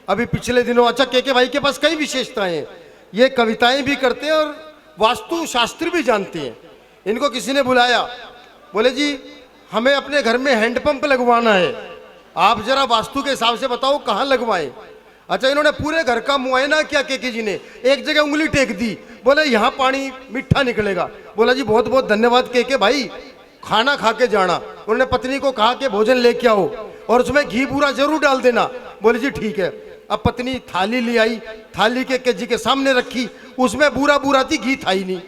अभी पिछले दिनों, अच्छा के भाई के पास कई विशेषताएं हैं, ये कविताएं भी करते हैं और वास्तु शास्त्र भी जानते हैं। इनको किसी ने बुलाया, बोले जी हमें अपने घर में हैंडपंप लगवाना है, आप जरा वास्तु के हिसाब से बताओ कहाँ लगवाएं। अच्छा, इन्होंने पूरे घर का मुआयना किया के जी ने, एक जगह उंगली टेक दी, बोले यहाँ पानी मीठा निकलेगा। बोला जी बहुत बहुत धन्यवाद के भाई, खाना खा के जाना। उन्होंने पत्नी को कहा कि भोजन लेके आओ और उसमें घी पूरा जरूर डाल देना। बोले जी ठीक है। अब पत्नी थाली ले आई, थाली के जी के सामने रखी, उसमें बूरा बूरा थी, घी था ही नहीं।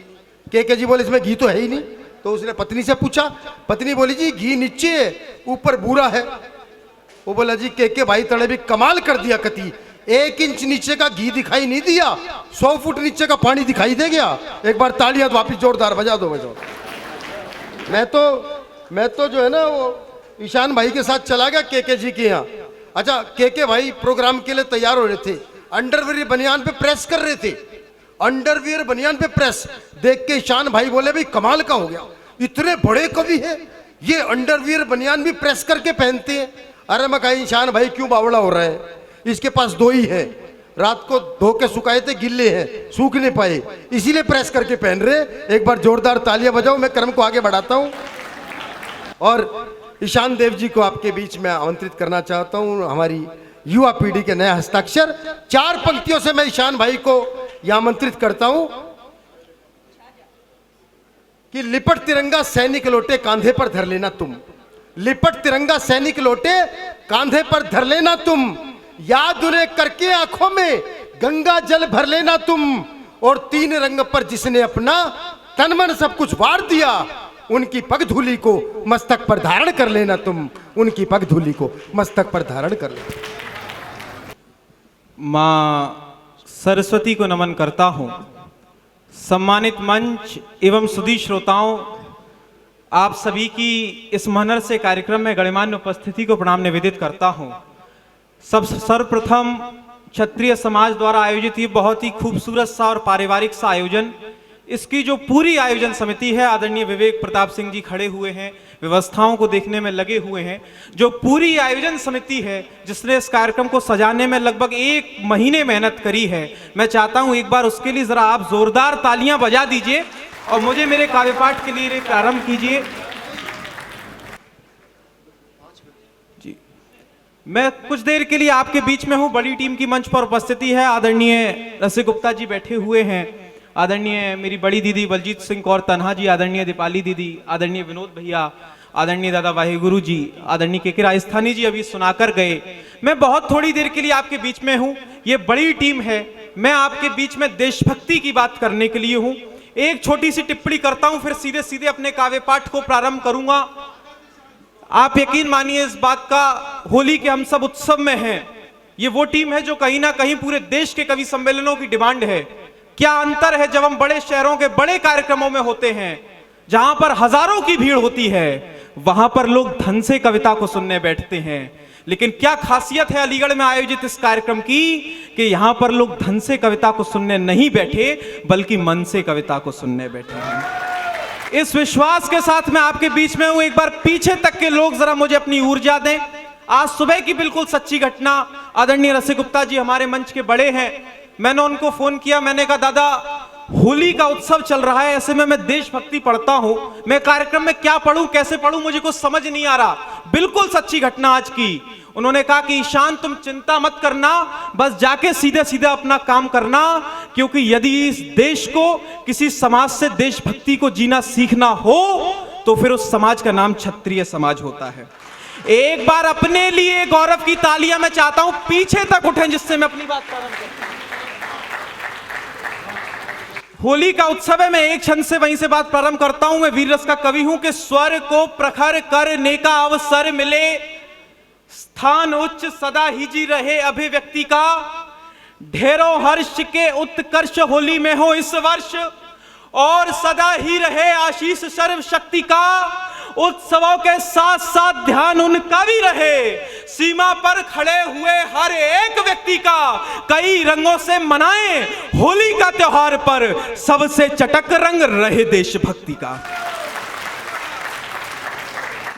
के जी बोले इसमें घी तो है ही नहीं। तो उसने पत्नी से पूछा, पत्नी बोली जी घी नीचे है, ऊपर बूरा है। वो बोला जी के भाई तड़े भी कमाल कर दिया कती, 1 इंच नीचे का घी दिखाई नहीं दिया, 100 फुट नीचे का पानी दिखाई दे गया। एक बार तालियां वापिस जोरदार बजा दो। मैं तो जो है ना वो ईशान भाई के साथ चला गया के जी के यहाँ। अच्छा, के भाई प्रोग्राम के लिए तैयार हो रहे थे, अंडरवियर बनियान पे प्रेस कर रहे थे, अंडरवियर बनियान पे प्रेस देख के ईशान भाई बोले भाई कमाल का हो गया, इतने बड़े कवि है ये अंडरवियर बनियान भी प्रेस करके पहनते हैं। अरे मैं कहा ईशान भाई क्यों बावड़ा हो रहा है, इसके पास 2 ही है, रात को धो के सुखाए थे, गिल्ले हैं, सूख नहीं पाए, इसीलिए प्रेस करके पहन रहे। एक बार जोरदार तालियां बजाओ, मैं क्रम को आगे बढ़ाता हूं और ईशान देव जी को आपके बीच में आमंत्रित करना चाहता हूं। हमारी युवा पीढ़ी के नए हस्ताक्षर 4 पंक्तियों से मैं ईशान भाई को यह आमंत्रित करता हूं कि लिपट तिरंगा सैनिक लौटे कांधे पर धर लेना तुम, लिपट तिरंगा सैनिक लौटे कांधे पर धर लेना तुम, याद उन्हें करके आंखों में गंगा जल भर लेना तुम, और 3 रंग पर जिसने अपना तन मन सब कुछ वार दिया, उनकी पगधूली को मस्तक पर धारण कर लेना तुम, उनकी पगधूली को मस्तक पर धारण कर लेना। माँ सरस्वती को नमन करता हूँ। सम्मानित मंच एवं सुधी श्रोताओं, आप सभी की इस महनर से कार्यक्रम में गणमान्य उपस्थिति को प्रणाम निवेदित करता हूँ। सर्वप्रथम क्षत्रिय समाज द्वारा आयोजित ये बहुत ही खूबसूरत सा और पारिवारिक सा आयोजन, इसकी जो पूरी आयोजन समिति है, आदरणीय विवेक प्रताप सिंह जी खड़े हुए हैं, व्यवस्थाओं को देखने में लगे हुए हैं। जो पूरी आयोजन समिति है जिसने इस कार्यक्रम को सजाने में लगभग 1 महीने मेहनत करी है, मैं चाहता हूं एक बार उसके लिए जरा आप जोरदार तालियां बजा दीजिए और मुझे मेरे काव्य पाठ के लिए प्रारंभ कीजिए। जी, मैं कुछ देर के लिए आपके बीच में हूं। बड़ी टीम की मंच पर उपस्थिति है, आदरणीय रसिक गुप्ता जी बैठे हुए हैं, आदरणीय मेरी बड़ी दीदी बलजीत सिंह कौर तन्हा जी, आदरणीय दीपाली दीदी, आदरणीय विनोद भैया, आदरणीय दादा वाहेगुरु जी, आदरणीय के राजस्थानी जी अभी सुनाकर गए। मैं बहुत थोड़ी देर के लिए आपके बीच में हूं, ये बड़ी टीम है, मैं आपके बीच में देशभक्ति की बात करने के लिए हूं। एक छोटी सी टिप्पणी करता हूं, फिर सीधे सीधे अपने काव्य पाठ को प्रारंभ करूंगा। आप यकीन मानिए इस बात का, होली के हम सब उत्सव में हैं। ये वो टीम है जो कहीं ना कहीं पूरे देश के कवि सम्मेलनों की डिमांड है। क्या अंतर है जब हम बड़े शहरों के बड़े कार्यक्रमों में होते हैं, जहां पर हजारों की भीड़ होती है, वहां पर लोग धन से कविता को सुनने बैठते हैं। लेकिन क्या खासियत है अलीगढ़ में आयोजित इस कार्यक्रम की कि यहां पर लोग धन से कविता को सुनने नहीं बैठे, बल्कि मन से कविता को सुनने बैठे हैं। इस विश्वास के साथ मैं आपके बीच में हूं। एक बार पीछे तक के लोग जरा मुझे अपनी ऊर्जा दें। आज सुबह की बिल्कुल सच्ची घटना, आदरणीय रसिक गुप्ता जी हमारे मंच के बड़े हैं, मैंने उनको फोन किया, मैंने कहा दादा होली का उत्सव चल रहा है, ऐसे में मैं देशभक्ति पढ़ता हूं, मैं कार्यक्रम में क्या पढ़ूं, कैसे पढ़ूं, मुझे कुछ समझ नहीं आ रहा। बिल्कुल सच्ची घटना आज की। उन्होंने कहा कि ईशान तुम चिंता मत करना, बस जाके सीधे सीधे अपना काम करना, क्योंकि यदि इस देश को, किसी समाज से देशभक्ति को जीना सीखना हो तो फिर उस समाज का नाम क्षत्रिय समाज होता है। एक बार अपने लिए गौरव की तालियां मैं चाहता हूं पीछे तक उठें, जिससे मैं अपनी बात प्रारंभ करूं। होली का उत्सव है, मैं एक क्षण से वहीं से बात प्रारंभ करता हूं। मैं वीर रस का कवि हूं कि स्वर को प्रखर करने का अवसर मिले, स्थान उच्च सदा हिजी रहे अभिव्यक्ति का, ढेरों हर्ष के उत्कर्ष होली में हो इस वर्ष, और सदा ही रहे आशीष सर्वशक्ति का, उत्सवों के साथ साथ ध्यान उनका भी रहे, सीमा पर खड़े हुए हर एक व्यक्ति का, कई रंगों से मनाएं होली का त्योहार पर सबसे चटक रंग रहे देशभक्ति का।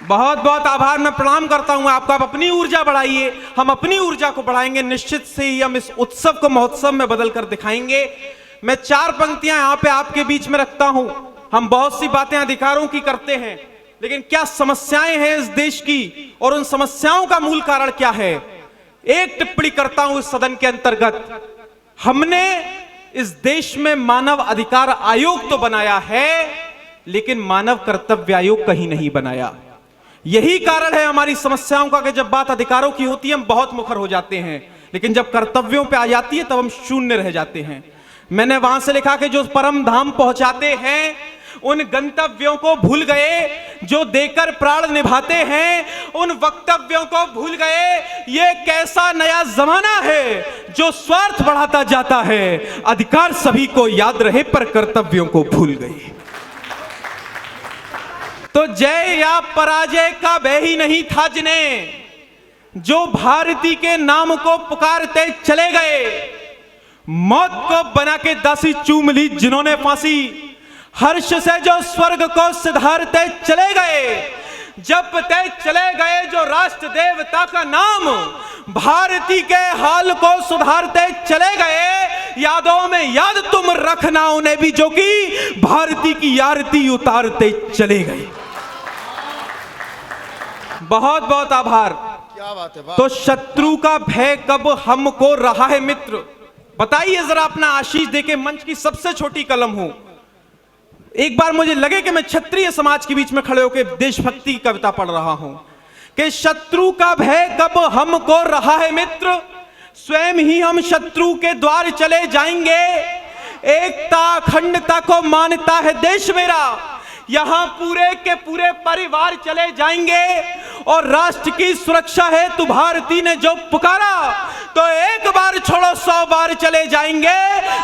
बहुत बहुत आभार, मैं प्रणाम करता हूं आपको। आप अपनी ऊर्जा बढ़ाइए, हम अपनी ऊर्जा को बढ़ाएंगे, निश्चित से ही हम इस उत्सव को महोत्सव में बदल कर दिखाएंगे। मैं 4 पंक्तियां यहां पे आपके बीच में रखता हूं। हम बहुत सी बातें अधिकारों की करते हैं, लेकिन क्या समस्याएं हैं इस देश की और उन समस्याओं का मूल कारण क्या है? एक टिप्पणी करता हूं इस सदन के अंतर्गत, हमने इस देश में मानव अधिकार आयोग तो बनाया है, लेकिन मानव कर्तव्य आयोग कहीं नहीं बनाया। यही कारण है हमारी समस्याओं का कि जब बात अधिकारों की होती है हम बहुत मुखर हो जाते हैं, लेकिन जब कर्तव्यों पे आ जाती है तब हम शून्य रह जाते हैं। मैंने वहां से लिखा कि जो परम धाम पहुंचाते हैं उन गंतव्यों को भूल गए, जो देकर प्राण निभाते हैं उन वक्तव्यों को भूल गए। ये कैसा नया जमाना है जो स्वार्थ बढ़ाता जाता है। अधिकार सभी को याद रहे पर कर्तव्यों को भूल गए। तो जय या पराजय का भय ही नहीं था जिन्हें, जो भारती के नाम को पुकारते चले गए। मौत को बना के दासी चूम ली जिन्होंने फांसी, हर्ष से जो स्वर्ग को सिधारते चले गए। जपते चले गए जो राष्ट्र देवता का नाम, भारती के हाल को सुधारते चले गए। यादों में याद तुम रखना उन्हें भी जो कि भारती की आरती उतारते चले गए। बहुत बहुत आभार। क्या बात है। तो शत्रु का भय कब हमको रहा है मित्र, बताइए जरा अपना आशीष देके। मंच की सबसे छोटी कलम हूं, एक बार मुझे लगे कि मैं क्षत्रिय समाज के बीच में खड़े होकर देशभक्ति की कविता पढ़ रहा हूं कि शत्रु का भय कब हमको रहा है मित्र, स्वयं ही हम शत्रु के द्वार चले जाएंगे। एकता अखंडता को मानता है देश मेरा, यहां पूरे के पूरे परिवार चले जाएंगे। और राष्ट्र की सुरक्षा है तू भारती ने जो पुकारा, तो एक बार छोड़ो 100 बार चले जाएंगे।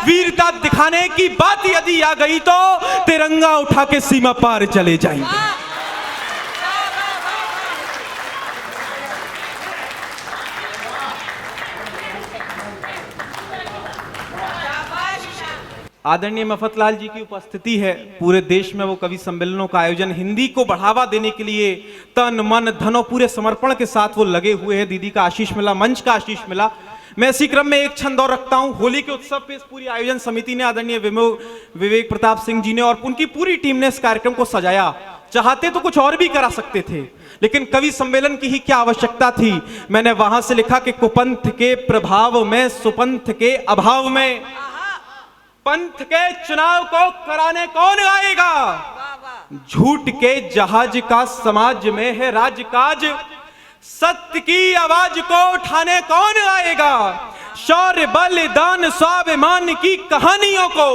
वीरता दिखाने की बात यदि आ गई तो तिरंगा उठा के सीमा पार चले जाएंगे। आदरणीय मफतलाल जी की उपस्थिति है, पूरे देश में वो कवि सम्मेलनों का आयोजन हिंदी को बढ़ावा देने के लिए तन मन धन और पूरे समर्पण के साथ वो लगे हुए हैं। दीदी का आशीष मिला, मंच का आशीष मिला। मैं इसी क्रम में एक छंद और रखता हूं। होली के उत्सव पे इस पूरी आयोजन समिति ने, आदरणीय विवेक प्रताप सिंह जी ने और उनकी पूरी टीम ने इस कार्यक्रम को सजाया। चाहते तो कुछ और भी करा सकते थे, लेकिन कवि सम्मेलन की ही क्या आवश्यकता थी। मैंने वहां से लिखा कि कुपंथ के प्रभाव में, सुपंथ के अभाव में, पंथ के चुनाव को कराने कौन आएगा। झूठ के जहाज का समाज में है राजकाज, सत्य की आवाज को उठाने कौन आएगा। शौर्य बलिदान स्वाभिमान की कहानियों को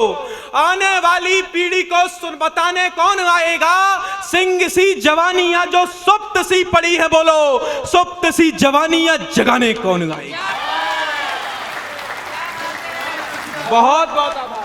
आने वाली पीढ़ी को सुन बताने कौन आएगा। सिंह सी जवानियां जो सुप्त सी पड़ी है, बोलो सुप्त सी जवानियां जगाने कौन आएगा। बहुत बहुत आभार।